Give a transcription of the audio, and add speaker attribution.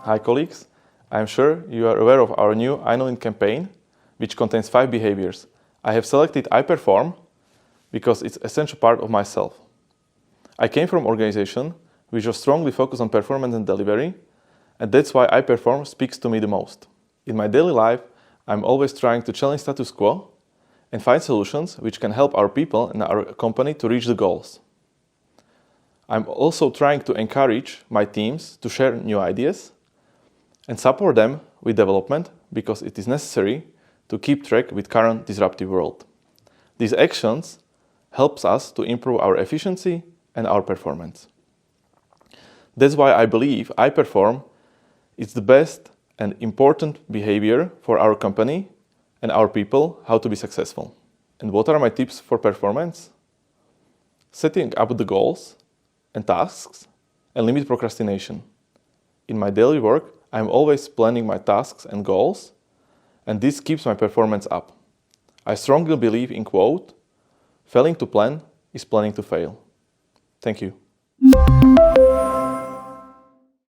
Speaker 1: Hi colleagues, I am sure you are aware of our new I Know It campaign, which contains 5 behaviors. I have selected I Perform because it's an essential part of myself. I came from an organization which was strongly focused on performance and delivery, and that's why I Perform speaks to me the most. In my daily life, I'm always trying to challenge status quo and find solutions which can help our people and our company to reach the goals. I'm also trying to encourage my teams to share new ideas and support them with development because it is necessary to keep track with current disruptive world. These actions helps us to improve our efficiency and our performance. That's why I believe I Perform is the best and important behavior for our company and our people how to be successful. And what are my tips for performance? Setting up the goals and tasks and limit procrastination. In my daily work, I'm always planning my tasks and goals, and this keeps my performance up. I strongly believe in quote, failing to plan is planning to fail. Thank you.